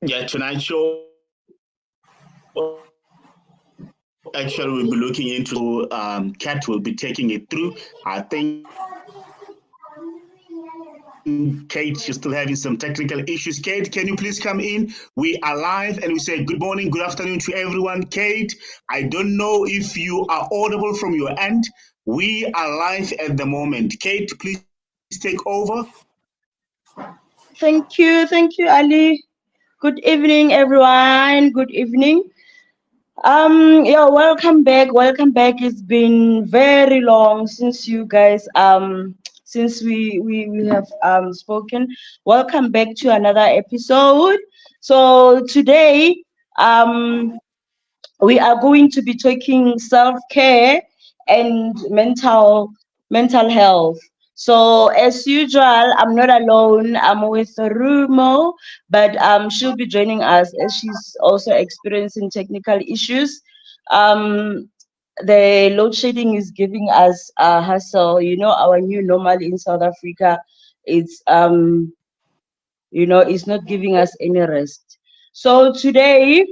Yeah, tonight's show actually we'll be looking into Kat will be taking it through. I think Kate, she's still having some technical issues. Kate, can you please come in? We are live and we say good morning, good afternoon to everyone. Kate, I don't know if you are audible from your end. We are live at the moment. Kate, please take over. Thank you, Ali. Good evening, everyone. Good evening. Yeah, welcome back. Welcome back. It's been very long since you guys since we have spoken. Welcome back to another episode. So today we are going to be talking self-care and mental health. So as usual, I'm not alone. I'm with Rumo, but she'll be joining us as she's also experiencing technical issues. Um, the load shedding is giving us a hassle. You know, our new normal in South Africa, it's it's not giving us any rest. So today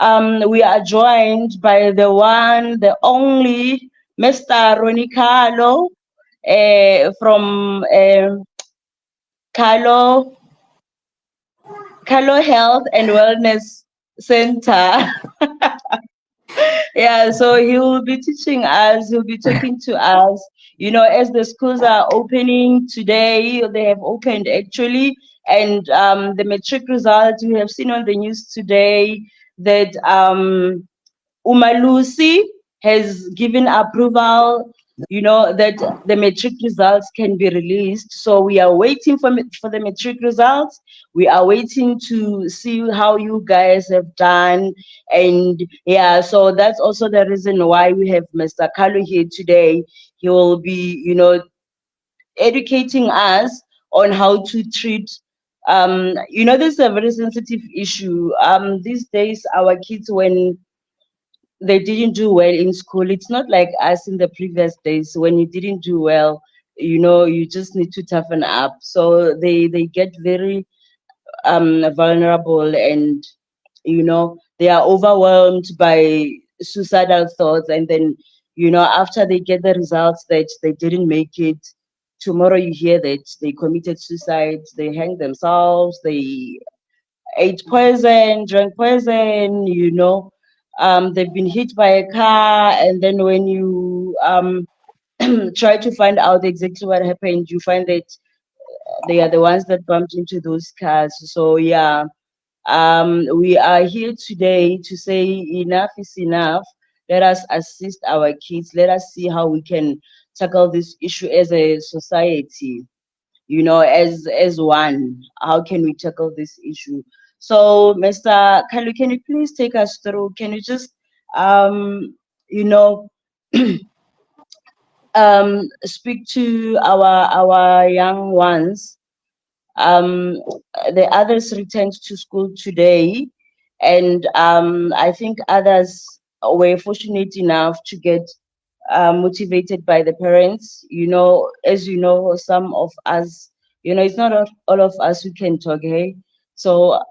we are joined by the one, the only Mr. Ronnie Khalo from Khalo, Khalo Health and Wellness Center. Yeah, so he will be teaching us, he'll be talking to us, as the schools are opening today, they have opened actually, and the matric results we have seen on the news today that Umalusi has given approval, that the matric results can be released. So we are waiting for the matric results. We are waiting to see how you guys have done. And yeah, so that's also the reason why we have Mr. Khalo here today. He will be, educating us on how to treat this is a very sensitive issue. These days our kids, when they didn't do well in school. It's not like us in the previous days when you didn't do well, you just need to toughen up. So they get very vulnerable, and they are overwhelmed by suicidal thoughts, and then after they get the results that they didn't make it, tomorrow you hear that they committed suicide, they hang themselves, they ate poison, drank poison, they've been hit by a car, and then when you try to find out exactly what happened, you find that they are the ones that bumped into those cars. So yeah, we are here today to say enough is enough. Let us assist our kids. Let us see how we can tackle this issue as a society, as one. How can we tackle this issue? So, Mr. Khalo, can you please take us through? Can you just, you know, speak to our young ones? Um, the others returned to school today, and I think others were fortunate enough to get motivated by the parents. As you know, some of us, it's not all of us who can talk, hey? So,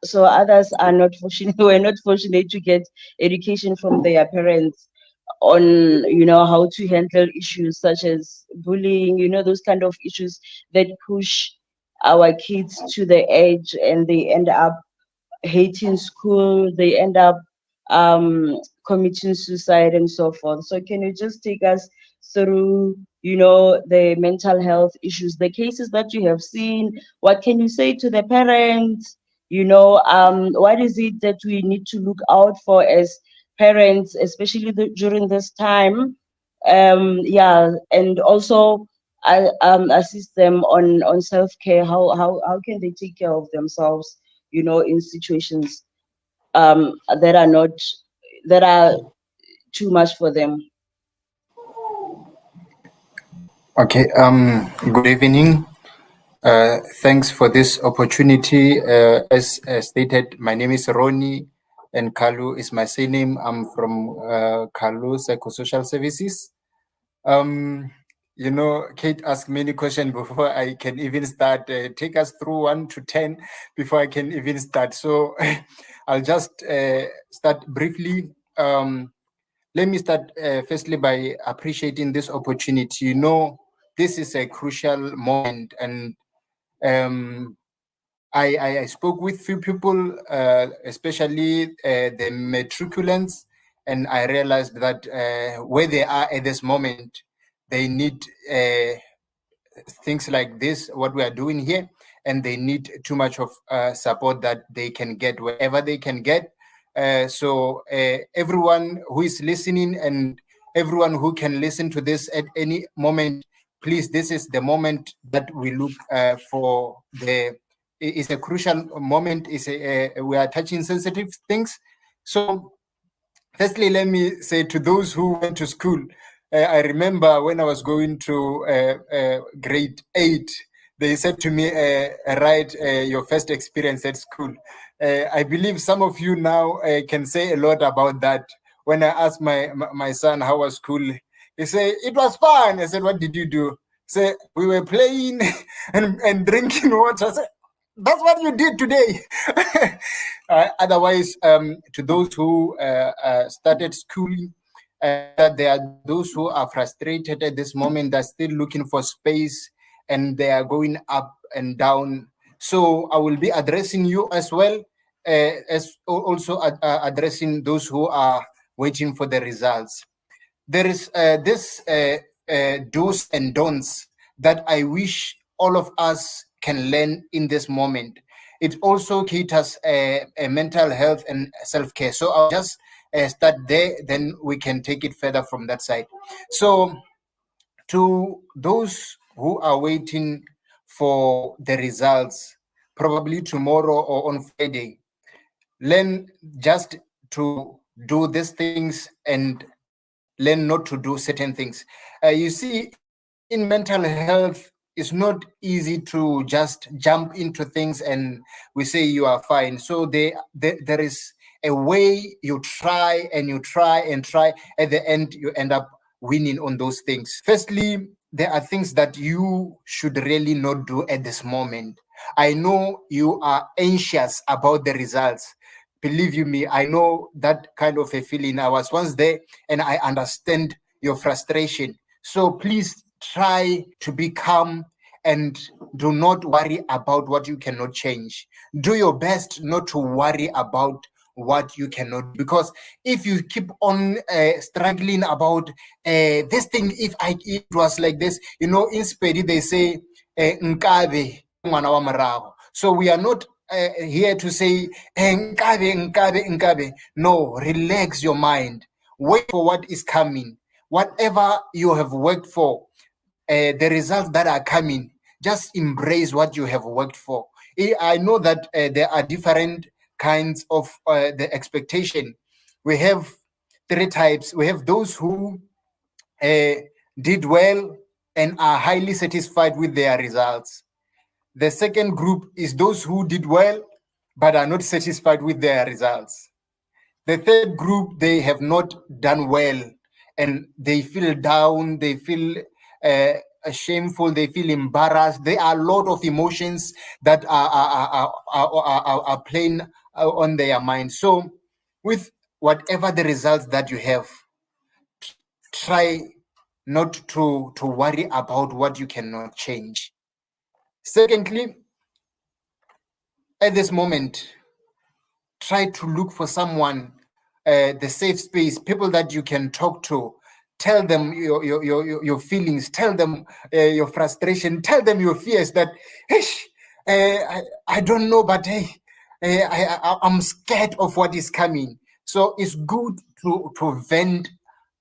so others are not fortunate, were not fortunate to get education from their parents on, how to handle issues such as bullying, those kind of issues that push our kids to the edge, and they end up hating school, they end up committing suicide and so forth. So can you just take us through, the mental health issues, the cases that you have seen? What can you say to the parents? What is it that we need to look out for as parents, especially during this time? Yeah, and also assist them on self-care. How can they take care of themselves, in situations that are not, that are too much for them. Okay, good evening. Thanks for this opportunity. As stated, my name is Ronnie, and Khalo is my surname. I'm from Khalo Psychosocial Services. Kate asked many questions before I can even start. Take us through 1 to 10 before I can even start. So I'll just start briefly. Let me start firstly by appreciating this opportunity. This is a crucial moment, and I spoke with few people, especially the matriculants, and I realized that where they are at this moment, they need things like this, what we are doing here, and they need too much of support that they can get wherever they can get. So everyone who is listening and everyone who can listen to this at any moment, please, this is the moment that we look for. It's a crucial moment. We are touching sensitive things. So firstly, let me say to those who went to school, I remember when I was going to grade 8, they said to me, write your first experience at school. I believe some of you now can say a lot about that. When I asked my son how was school, he said, it was fun. I said, what did you do? He said, we were playing and drinking water. I said, that's what you did today. Otherwise, to those who started schooling, there are those who are frustrated at this moment. They're still looking for space, and they are going up and down. So I will be addressing you as well, as also addressing those who are waiting for the results. There is this do's and don'ts that I wish all of us can learn in this moment. It also caters a mental health and self-care. So I'll just start there, then we can take it further from that side. So to those who are waiting for the results, probably tomorrow or on Friday, learn just to do these things and learn not to do certain things. You see, in mental health, it's not easy to just jump into things and we say you are fine. So there is a way you try and you try and try. At the end, you end up winning on those things. Firstly, there are things that you should really not do at this moment. I know you are anxious about the results. Believe you me, I know that kind of a feeling. I was once there and I understand your frustration. So please try to be calm and do not worry about what you cannot change. Do your best not to worry about what you cannot, because if you keep on struggling about this thing, if it was like this, in Spedi they say nkabe ngwana wa morago. So we are not here to say nkabe. No, relax your mind, wait for what is coming. Whatever you have worked for, the results that are coming, just embrace what you have worked for. I know that there are different kinds of the expectation. We have 3 types. We have those who did well and are highly satisfied with their results. The second group is those who did well but are not satisfied with their results. The third group, they have not done well and they feel down, they feel shameful, they feel embarrassed. There are a lot of emotions that are playing on their mind. So with whatever the results that you have, try not to worry about what you cannot change. Secondly, at this moment, try to look for someone, the safe space, people that you can talk to. Tell them your feelings, tell them your frustration, tell them your fears that, hey, I don't know, but hey, I'm scared of what is coming. So it's good to vent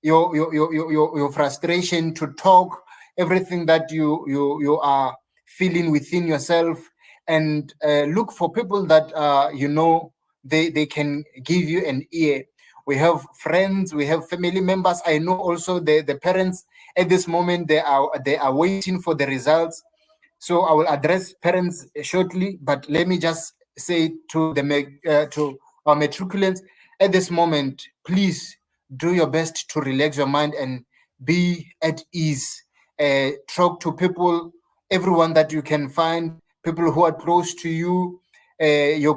your frustration, to talk everything that you are feeling within yourself, and look for people that they can give you an ear. We have friends, we have family members. I know also the parents at this moment, they are waiting for the results. So I will address parents shortly, but let me just say to to our matriculants at this moment, please do your best to relax your mind and be at ease. talk to people, everyone that you can find, people who are close to you, your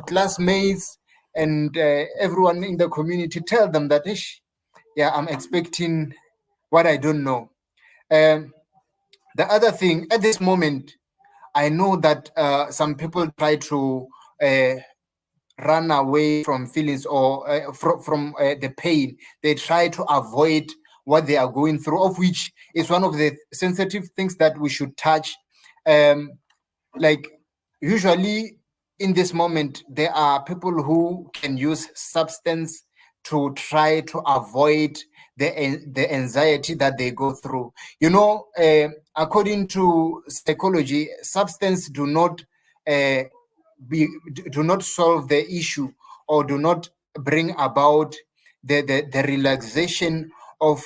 classmates, and everyone in the community. Tell them that, yeah, I'm expecting what I don't know. The other thing, at this moment, I know that some people try to run away from feelings or from the pain. They try to avoid what they are going through, of which is one of the sensitive things that we should touch. Like usually in this moment, there are people who can use substance to try to avoid the anxiety that they go through. You know, according to psychology, substance do not solve the issue or do not bring about the relaxation of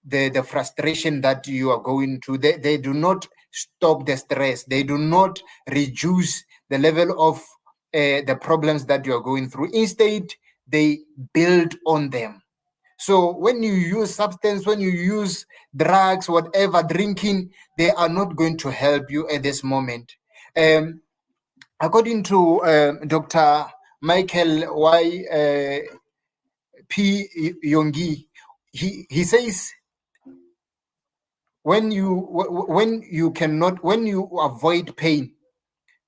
the frustration that you are going through. They do not stop the stress. They do not reduce the level of the problems that you are going through. Instead, they build on them. So when you use substance, when you use drugs, whatever, drinking, they are not going to help you at this moment. According to Dr. Michael Y. P. Yongi, he says, when you avoid pain,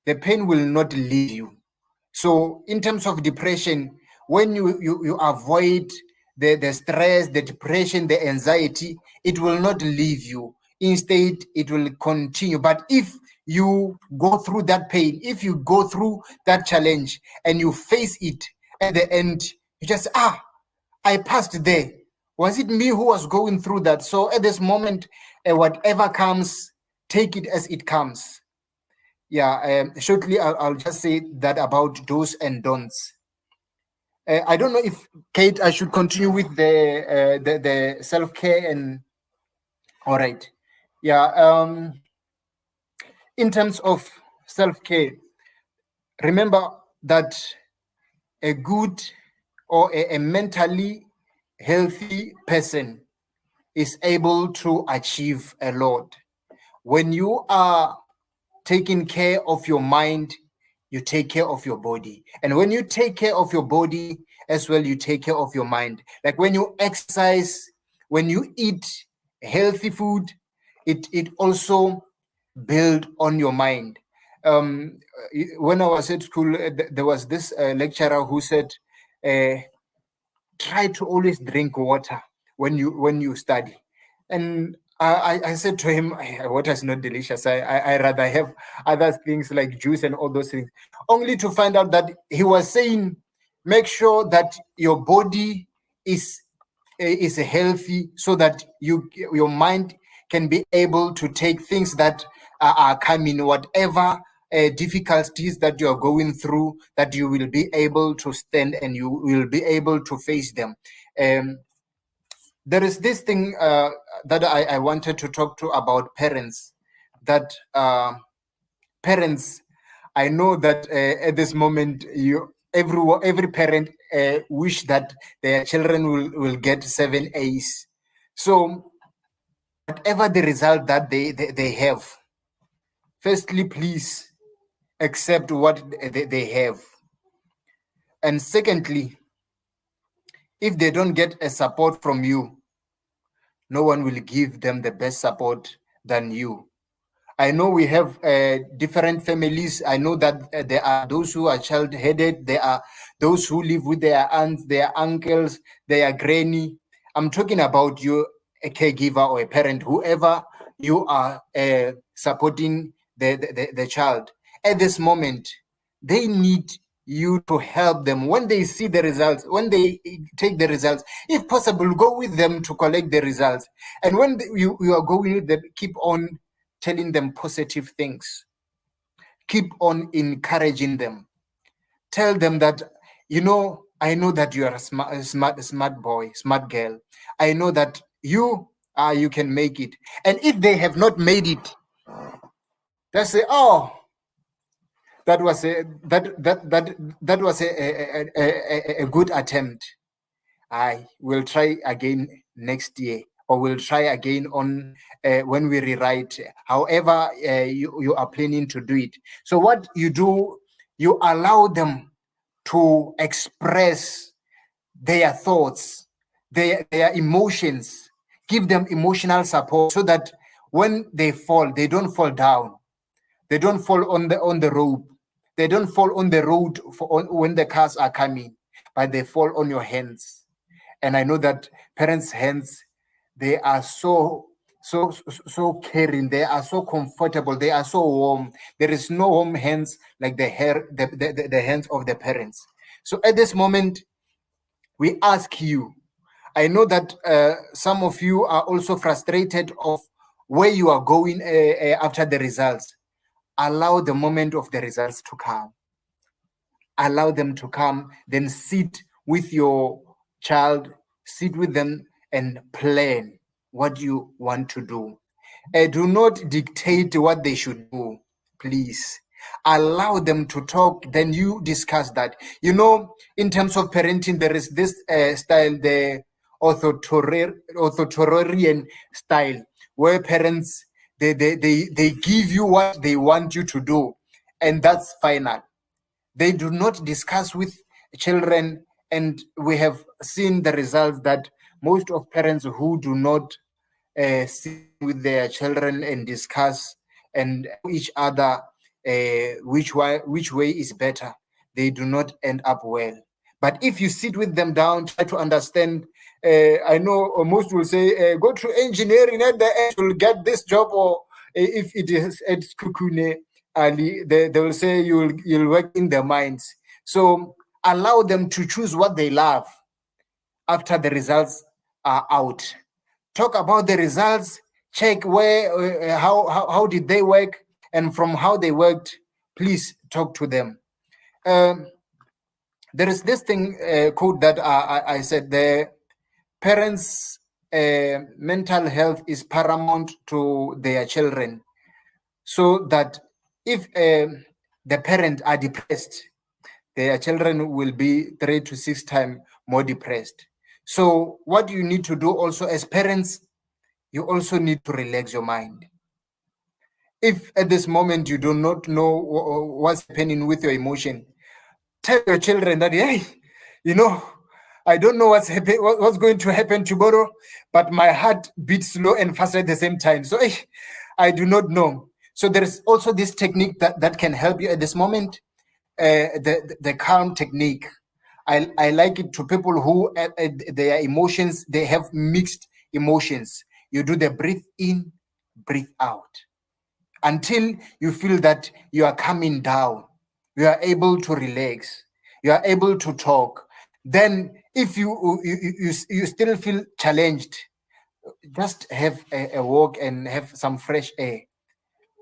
the pain will not leave you. So in terms of depression, when you avoid the stress, the depression, the anxiety, it will not leave you. Instead, it will continue. But if you go through that pain, if you go through that challenge and you face it, at the end, you just, I passed there. Was it me who was going through that? So at this moment, whatever comes, take it as it comes. Yeah, shortly, I'll just say that about do's and don'ts. I don't know if, Kate, I should continue with the self-care and, all right. Yeah, in terms of self-care, remember that a good or a mentally healthy person is able to achieve a lot. When you are taking care of your mind, you take care of your body. And when you take care of your body as well, you take care of your mind. Like when you exercise, when you eat healthy food, it also build on your mind. When I was at school, there was this lecturer who said, try to always drink water when you study. And I said to him, water is not delicious. I rather have other things like juice and all those things. Only to find out that he was saying, make sure that your body is healthy so that your mind can be able to take things that are coming, whatever difficulties that you are going through, that you will be able to stand and you will be able to face them. There is this thing that I wanted to talk to about parents, that parents, I know that at this moment, every parent wish that their children will get 7 A's. So whatever the result that they have, firstly, please accept what they have. And secondly, if they don't get a support from you, no one will give them the best support than you. I know we have different families. I know that there are those who are child-headed. There are those who live with their aunts, their uncles, their granny. I'm talking about you, a caregiver or a parent, whoever you are supporting the child. At this moment, they need you to help them. When they see the results, when they take the results, if possible, go with them to collect the results. And when you are going with them, keep on telling them positive things. Keep on encouraging them. Tell them that, I know that you are a smart boy, smart girl. I know that you can make it. And if they have not made it, they say, oh, that was a good attempt. I will try again next year. or we'll try again on when we rewrite, however you are planning to do it. So what you do, you allow them to express their thoughts, their emotions, give them emotional support so that when they fall, they don't fall down. They don't fall on the rope. They don't fall on the road when the cars are coming, but they fall on your hands. And I know that parents' hands, they are so caring. They are so comfortable. They are so warm. There is no warm hands like the hands of the parents. So at this moment, we ask you. I know that some of you are also frustrated of where you are going after the results. Allow the moment of the results to come. Allow them to come, then sit with your child, sit with them and plan what you want to do. Do not dictate what they should do, please. Allow them to talk, then you discuss that. You know, in terms of parenting, there is this style, the authoritarian style, where parents, they give you what they want you to do, and that's final. They do not discuss with children, and we have seen the results that most of parents who do not sit with their children and discuss and each other which way is better, they do not end up well. But if you sit with them down, try to understand. I know most will say, go to engineering, at the end you'll get this job, or if it is at Kukune, Ali, they will say you'll work in their minds. So allow them to choose what they love after the results are out. Talk about the results, check where how did they work, and from how they worked, please talk to them. There is this thing quote that I said, the parents' mental health is paramount to their children, so that if the parents are depressed, their children will be 3 to 6 times more depressed. So what you need to do also as parents, you also need to relax your mind. If at this moment you do not know what's happening with your emotion, tell your children that, hey, I don't know what's going to happen tomorrow, but my heart beats slow and fast at the same time. So I do not know. So there is also this technique that can help you at this moment, the calm technique. I like it to people who their emotions, they have mixed emotions. You do the breathe in, breathe out, until you feel that you are coming down. You are able to relax. You are able to talk. Then if you still feel challenged, just have a walk and have some fresh air.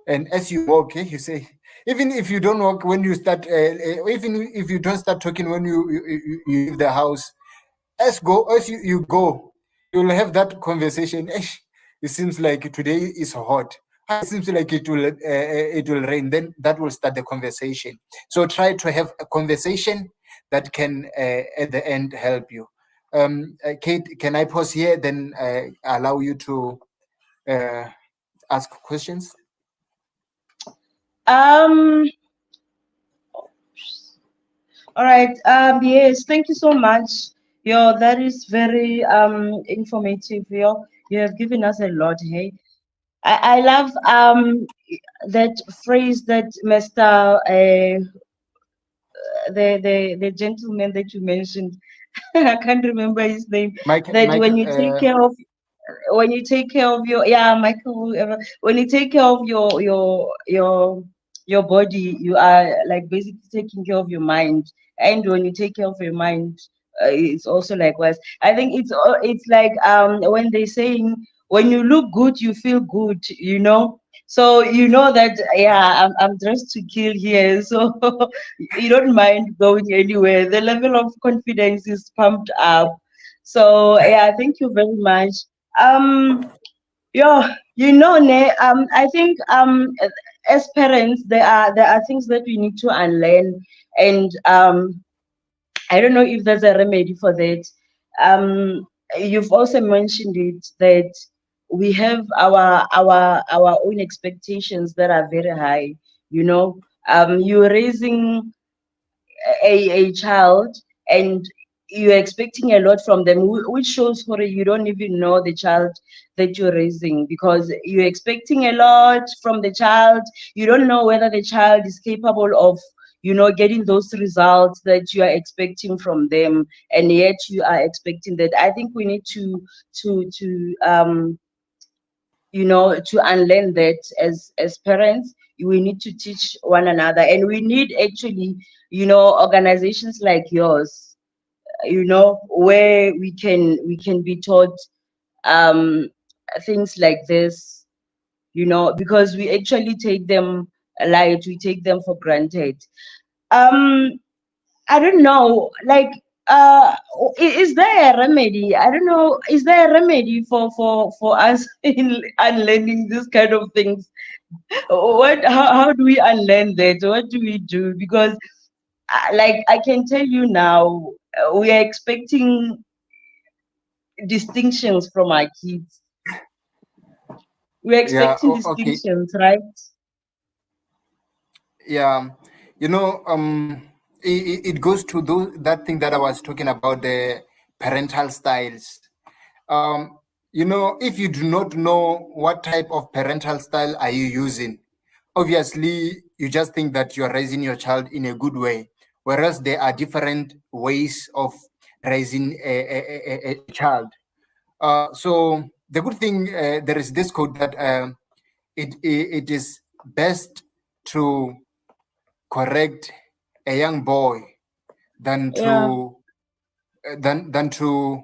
And as you walk, you say, even if you don't walk when you start, even if you don't start talking when you leave the house, as you go, you'll have that conversation. It seems like today is hot. It seems like it will rain. Then that will start the conversation. So try to have a conversation that can at the end help you. Kate, can I pause here? Then allow you to ask questions. All right. Yes, thank you so much. That is very informative. You have given us a lot. Hey, I love that phrase that Mr. The gentleman that you mentioned. I can't remember his name. Mike, That when you take care of Michael, whoever, when you take care of your body, you are like basically taking care of your mind. And when you take care of your mind, it's also likewise. I think it's like when they saying, when you look good you feel good, so you know that, yeah, I'm dressed to kill here, so you don't mind going anywhere. The level of confidence is pumped up. So yeah, thank you very much. Yeah, I think as parents there are things that we need to unlearn, and I don't know if there's a remedy for that. you've also mentioned it that we have our own expectations that are very high. You know, you're raising a child and you're expecting a lot from them, which shows for you don't even know the child that you're raising, because you're expecting a lot from the child. You don't know whether the child is capable of, getting those results that you are expecting from them, and yet you are expecting that. I think we need to unlearn that as parents. We need to teach one another, and we need actually, organizations like yours, where we can be taught um things like this, because we actually take them light, we take them for granted. um I don't know, like, is there a remedy? I don't know. Is there a remedy for us in unlearning this kind of things? How do we unlearn that? What do we do? Because, like, I can tell you now, we are expecting distinctions from our kids. We're Yeah. expecting Okay. distinctions, right? Yeah. It goes to that thing that I was talking about, the parental styles. If you do not know what type of parental style are you using, obviously you just think that you're raising your child in a good way, whereas there are different ways of raising a child. So the good thing, there is this quote that it is best to correct a young boy than Yeah, to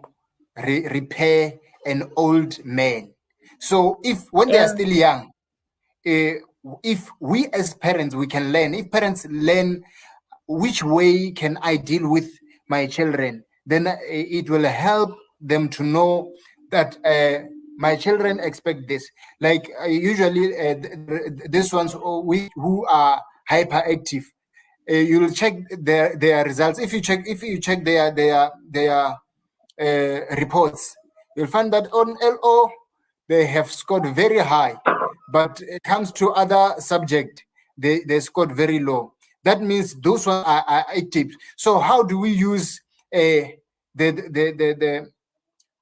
repair an old man. So if when they are yeah, still young, if we as parents, we can learn, if parents learn which way can I deal with my children, then it will help them to know that my children expect this. Like usually these ones who are hyperactive, you'll check their results. If you check their reports, you'll find that on LO they have scored very high, but it comes to other subject, they scored very low. That means those ones are active. So how do we use the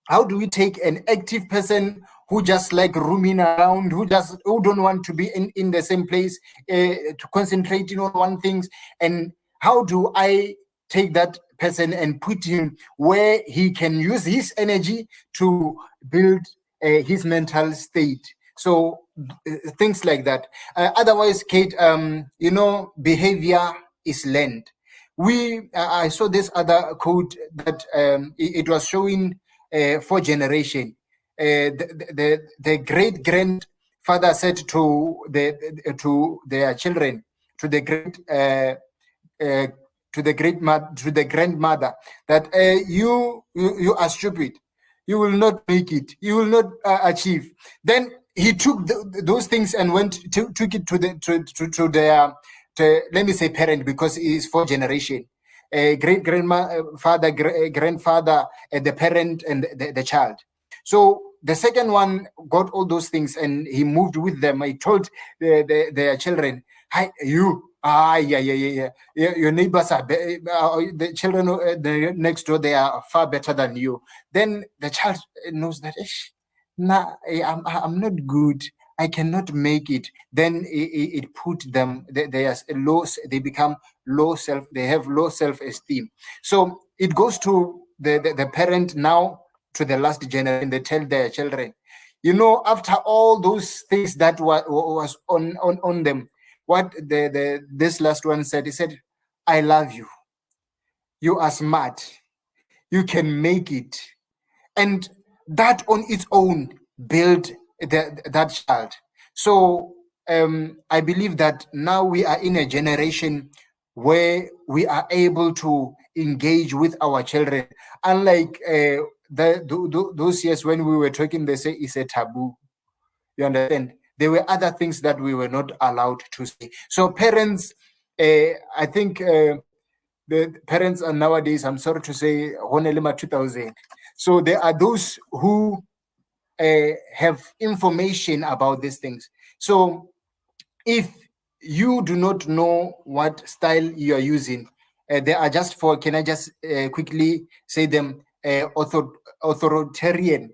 how do we take an active person who just like roaming around, who don't want to be in the same place, to concentrating on one things, and how do I take that person and put him where he can use his energy to build his mental state? So things like that. Otherwise, Kate, behavior is learned. I saw this other quote that it was showing for generation. The great grandfather said to their children, to the uh, to the grandmother, that you are stupid, you will not make it, you will not achieve. Then he took those things and took it to their, let me say, parent, because it is for generation, great grandfather, grandfather, the parent, and the child. So the second one got all those things and he moved with them. He told their children, "Hi, you. Yeah. Your neighbors are the children next door. They are far better than you." Then the child knows that, nah, I'm not good. I cannot make it. Then it put them. They are low. They become low self. They have low self-esteem. So it goes to the parent now, to the last generation. They tell their children, after all those things that was on them, what this last one said, he said, "I love you. You are smart. You can make it." And that on its own build that child. So I believe that now we are in a generation where we are able to engage with our children. Unlike those years when we were talking, they say it's a taboo. You understand? There were other things that we were not allowed to say. So parents, I think the parents are nowadays, I'm sorry to say, Honelima 2000. So there are those who have information about these things. So if you do not know what style you are using, there are just four. Can I just quickly say them? Authoritarian.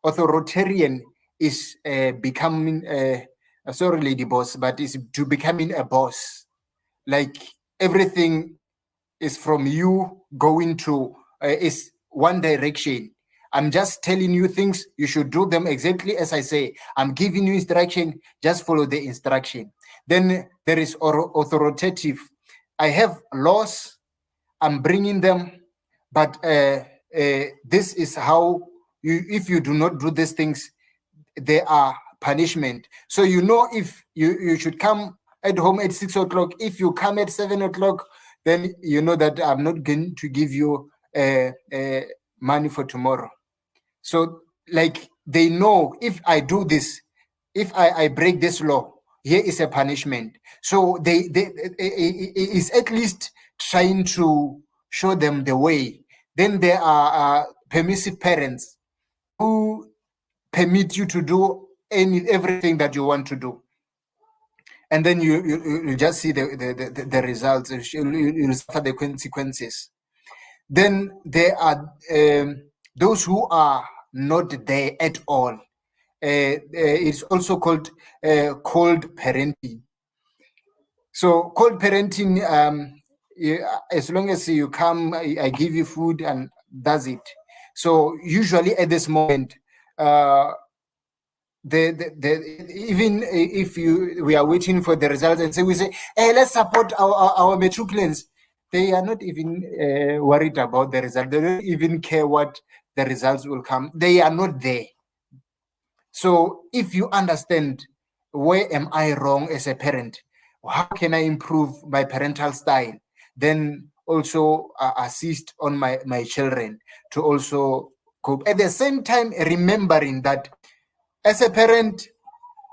Authoritarian is becoming, sorry, lady boss, but is to becoming a boss. Like everything is from you going to is one direction. I'm just telling you things, you should do them exactly as I say. I'm giving you instruction, just follow the instruction. Then there is authoritative. I have laws, I'm bringing them, but this is how you, if you do not do these things, there are punishment. So you know if you should come at home at 6 o'clock. If you come at 7 o'clock, then you know that I'm not going to give you money for tomorrow. So like they know if I do this, if I break this law, here is a punishment. So they is at least trying to show them the way. Then there are permissive parents who permit you to do everything that you want to do, and then you just see the results. You suffer the consequences. Then there are those who are not there at all. It's also called cold parenting. So cold parenting, as long as you come, I give you food and that's it. So usually at this moment, even if we are waiting for the results and say we say, hey, let's support our matriculates, they are not even worried about the result. They don't even care what the results will come. They are not there. So if you understand where am I wrong as a parent, how can I improve my parental style, then also assist on my children to also cope. At the same time, remembering that as a parent,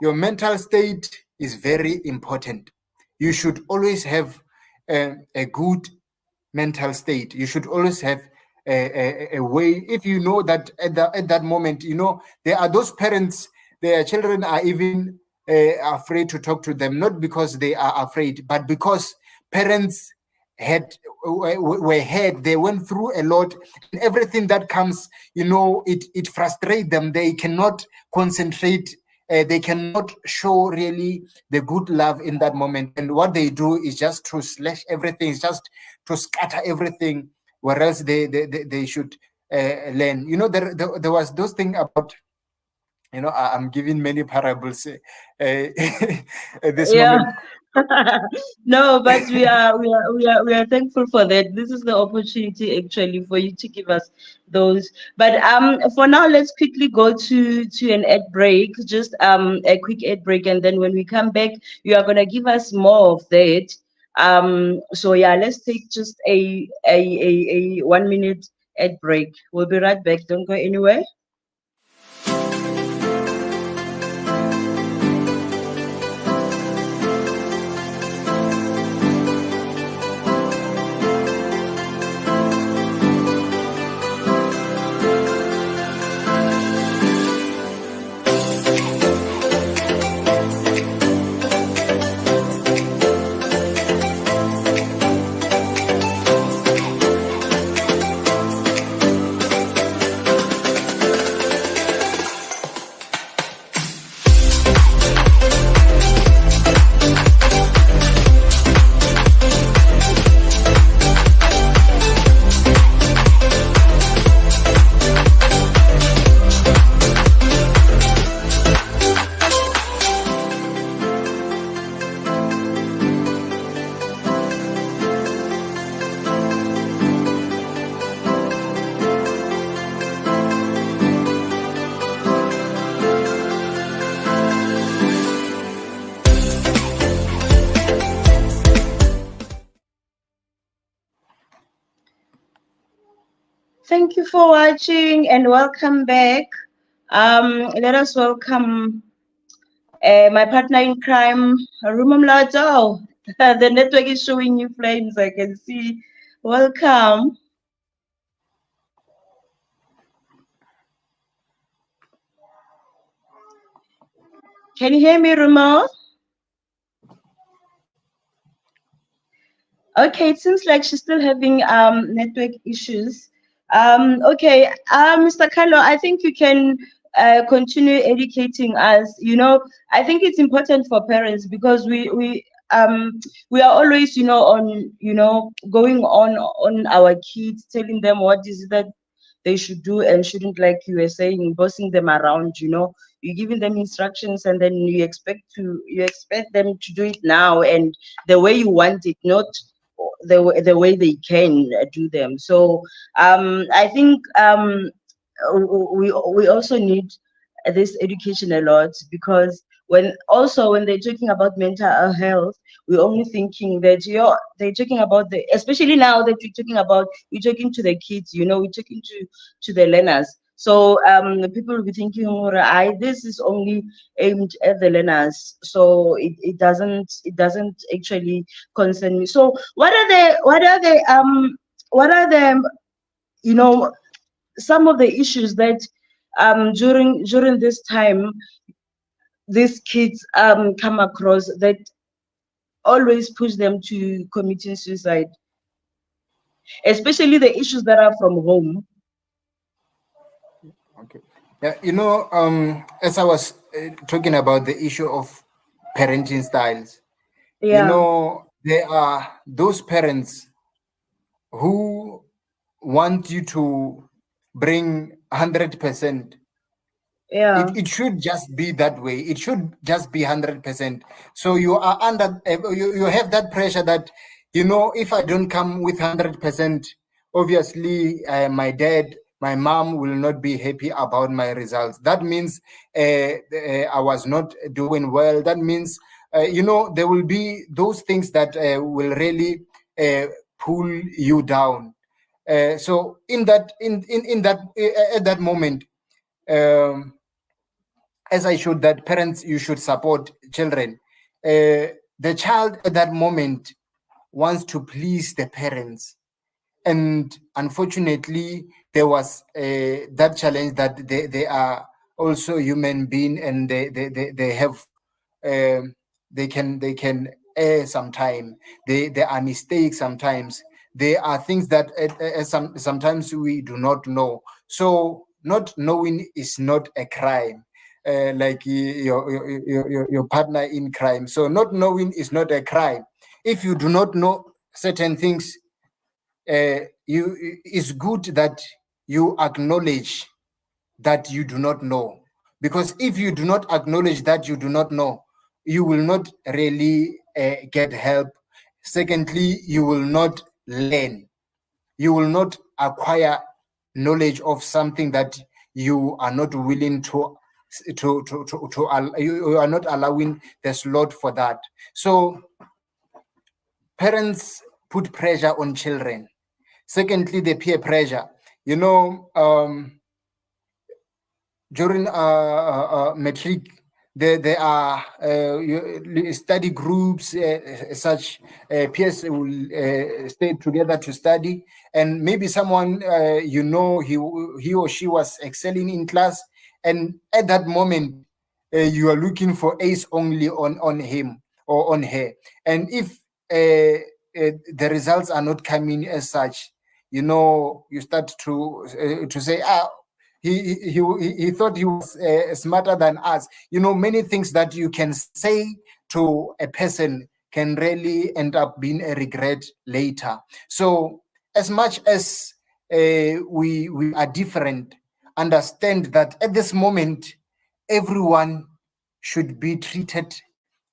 your mental state is very important. You should always have a good mental state. You should always have a way. If you know that at that moment, you know, there are those parents, their children are even afraid to talk to them, not because they are afraid, but because parents were hurt, they went through a lot, and everything that comes, you know, it frustrates them. They cannot concentrate, they cannot show really the good love in that moment, and what they do is just to slash everything, just to scatter everything, whereas they should learn. You know, there was those thing about, you know, I'm giving many parables at this moment. No, but we are thankful for that. This is the opportunity actually for you to give us those. But for now, let's quickly go to an ad break, just a quick ad break, and then when we come back, you are gonna give us more of that. So yeah, let's take just a 1 minute ad break. We'll be right back. Don't go anywhere. Thank you for watching and welcome back. Let us welcome my partner in crime, MOLOTO. The network is showing you flames, I can see. Welcome. Can you hear me, Ramon? Okay, it seems like she's still having network issues. Okay, Mr. Khalo, I think you can continue educating us. I think it's important for parents because we are always, on, going on our kids, telling them what is it that they should do and shouldn't, like you were saying, bossing them around. You're giving them instructions and then you expect them to do it now and the way you want it, not the way they can do them. So I think we also need this education a lot, because when they're talking about mental health, we're only thinking that they're talking about especially now that we're talking to the kids, we're talking to the learners. So people will be thinking, this is only aimed at the learners, so it doesn't actually concern me. So what are the some of the issues that during this time these kids come across that always push them to committing suicide, especially the issues that are from home? Okay. Yeah, as I was talking about the issue of parenting styles, Yeah, there are those parents who want you to bring 100%. yeah, It should just be that way. It should just be 100%. So you are under, you have that pressure that, if I don't come with 100%, obviously my mom will not be happy about my results. That means I was not doing well. That means, there will be those things that will really pull you down. So in that, in that, at that moment, as I showed that parents, you should support children. The child at that moment wants to please the parents, and unfortunately, there was that challenge that they are also human being, and they have they can err sometime. There are mistakes sometimes. There are things that sometimes we do not know. So not knowing is not a crime. Like your partner in crime. So not knowing is not a crime. If you do not know certain things, it's good that you acknowledge that you do not know, because if you do not acknowledge that you do not know, you will not really get help. Secondly, you will not learn. You will not acquire knowledge of something that you are not willing you are not allowing the slot for that. So parents put pressure on children. Secondly, the peer pressure. During matric, there are study groups, such peers will stay together to study, and maybe someone he or she was excelling in class, and at that moment you are looking for ace only on him or on her, and if the results are not coming as such, you start to say, he thought he was smarter than us. Many things that you can say to a person can really end up being a regret later. So as much as we are different, understand that at this moment everyone should be treated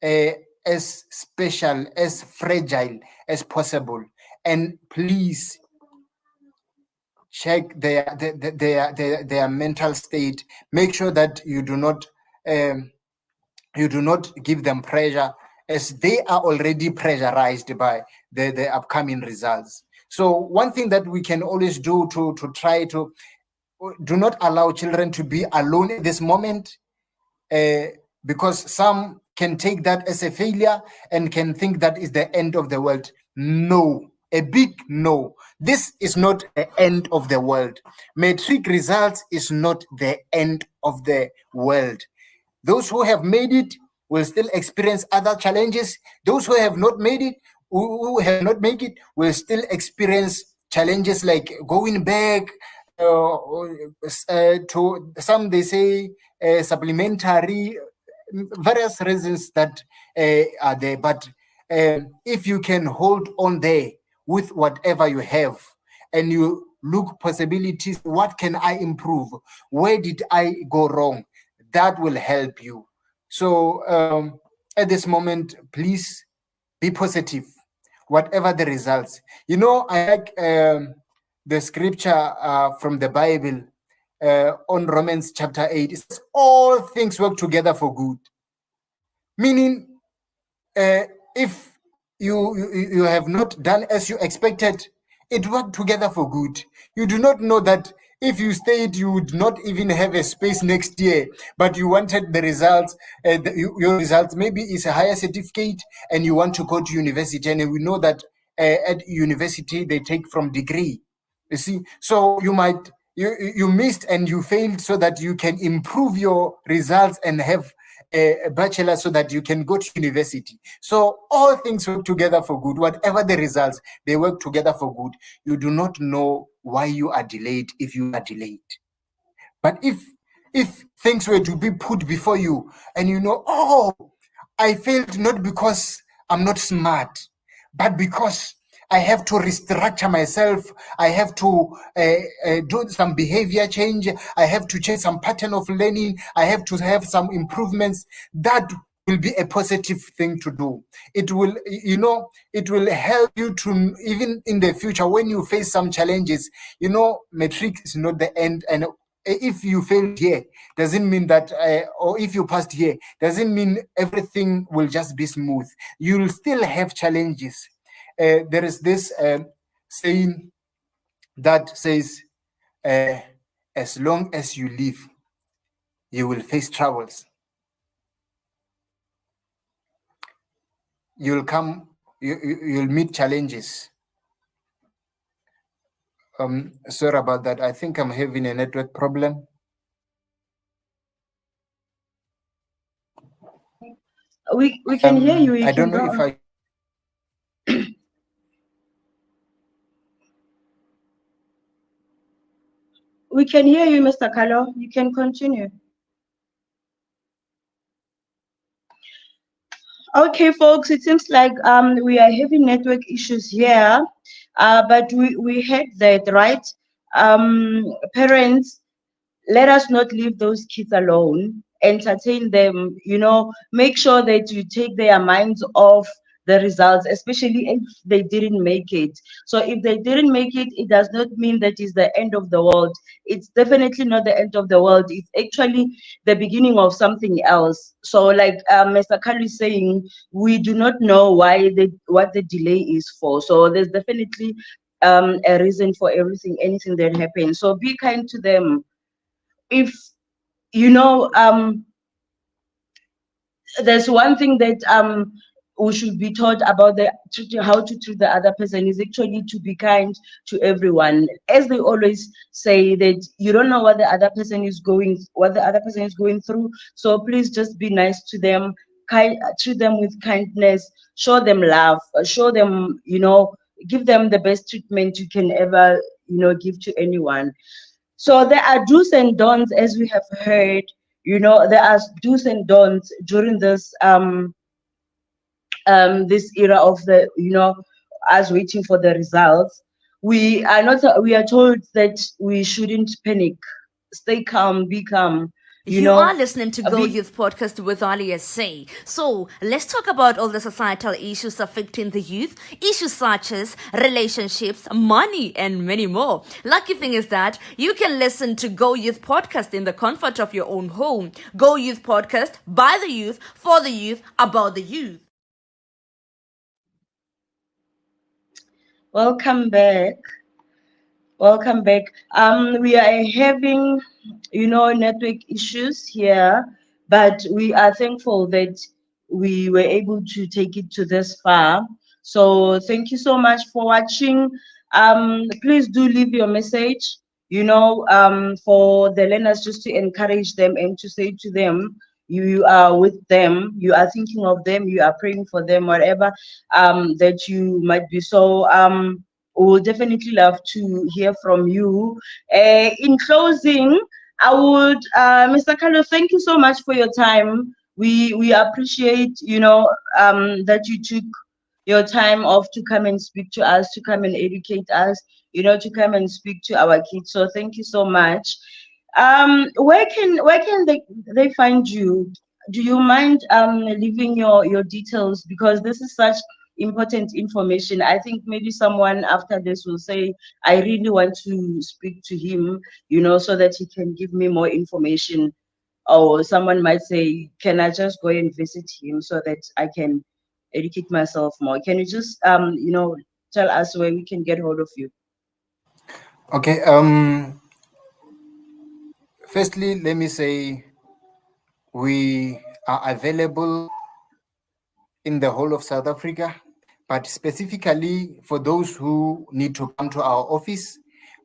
as special, as fragile as possible, and please check their mental state. Make sure that you do not give them pressure, as they are already pressurized by the upcoming results. So one thing that we can always do to try to do not allow children to be alone at this moment, because some can take that as a failure and can think that is the end of the world. No, a big no. This is not the end of the world. Matric results is not the end of the world. Those who have made it will still experience other challenges. Those who have not made it, who have not made it, will still experience challenges like going back to some, they say, supplementary, various reasons that are there. But if you can hold on there with whatever you have, and you look possibilities, what can I improve? Where did I go wrong? That will help you. So at this moment, please be positive, whatever the results. You know, I like the scripture from the Bible on Romans chapter 8. It says, all things work together for good. Meaning, if you have not done as you expected, it worked together for good. You do not know that if you stayed, you would not even have a space next year, but you wanted the results, your results maybe is a higher certificate, and you want to go to university. And we know that at university, they take from degree. You see, so you missed and you failed so that you can improve your results and have a bachelor so that you can go to university. So all things work together for good. Whatever the results, they work together for good. You do not know why you are delayed if you are delayed. But if things were to be put before you and you know, oh, I failed not because I'm not smart, but because I have to restructure myself. I have to do some behavior change. I have to change some pattern of learning. I have to have some improvements. That will be a positive thing to do. It will, it will help you to, even in the future, when you face some challenges, metric is not the end. And if you failed here, doesn't mean that, or if you passed here, doesn't mean everything will just be smooth. You'll still have challenges. There is this saying that says, as long as you live, you will face troubles. You'll meet challenges. Sorry about that. I think I'm having a network problem. We can hear you. I don't know if I... We can hear you, Mr. Khalo. You can continue. Okay, folks, it seems like we are having network issues here, but we heard that, right? Parents, let us not leave those kids alone. Entertain them, make sure that you take their minds off the results, especially if they didn't make it. So if they didn't make it, it does not mean that it's the end of the world. It's definitely not the end of the world. It's actually the beginning of something else. So like Mr. Khalo is saying, we do not know what the delay is for. So there's definitely a reason for anything that happens. So be kind to them. If there's one thing that we should be taught about how to treat the other person is actually to be kind to everyone. As they always say, that you don't know what the other person is going through. So please just be nice to them, treat them with kindness, show them love, show them, give them the best treatment you can ever, give to anyone. So there are do's and don'ts, as we have heard. There are do's and don'ts during this this era of the us waiting for the results. We are told that we shouldn't panic, stay calm, be calm. You are listening to Go Youth Podcast with Ali SA. So let's talk about all the societal issues affecting the youth, issues such as relationships, money, and many more. Lucky thing is that you can listen to Go Youth Podcast in the comfort of your own home. Go Youth Podcast, by the youth, for the youth, about the youth. Welcome back. We are having network issues here, but we are thankful that we were able to take it to this far. So thank you so much for watching. Please do leave your message, for the learners, just to encourage them and to say to them, you are with them, you are thinking of them, you are praying for them, whatever that you might be. So we would definitely love to hear from you. In closing, I would, Mr. Khalo, thank you so much for your time. We appreciate, that you took your time off to come and speak to us, to come and educate us, to come and speak to our kids. So thank you so much. Where can they find you? Do you mind leaving your details, because this is such important information? I think maybe someone after this will say, I really want to speak to him, so that he can give me more information. Or someone might say, can I just go and visit him so that I can educate myself more? Can you just tell us where we can get hold of you? Okay. Firstly, let me say we are available in the whole of South Africa, but specifically for those who need to come to our office,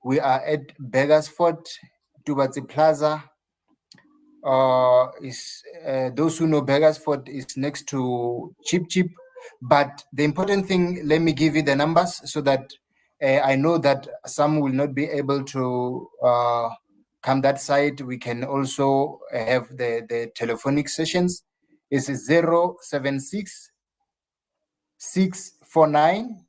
we are at Beggarsford, Tubatsi Plaza. Those who know Beggarsford is next to Chip Chip. But the important thing, let me give you the numbers so that I know that some will not be able to come that side. We can also have the telephonic sessions. It's 076 649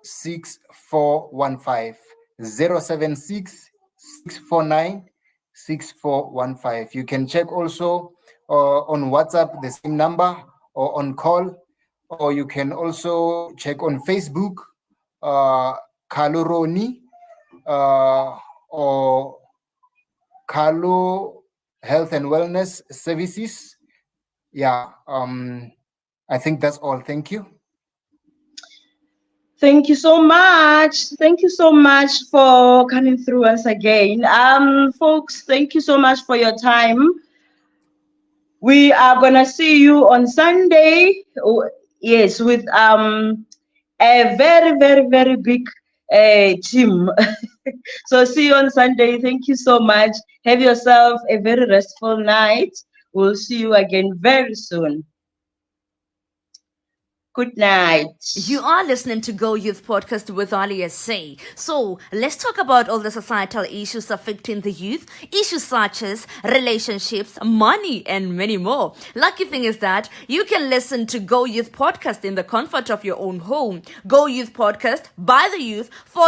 6415. 076 649 6415. You can check also on WhatsApp, the same number, or on call, or you can also check on Facebook, Khalo Ronnie, or Khalo Health and Wellness Services. Yeah, I think that's all. Thank you. Thank you so much. Thank you so much for coming through once again. Folks, thank you so much for your time. We are gonna see you on Sunday. Yes, with a very, very, very big team. So see you on Sunday. Thank you so much. Have yourself a very restful night. We'll see you again very soon. Good night. You are listening to Go Youth Podcast with Ali SA. So let's talk about all the societal issues affecting the youth, issues such as relationships, money, and many more. Lucky thing is that you can listen to Go Youth Podcast in the comfort of your own home. Go Youth Podcast by the youth for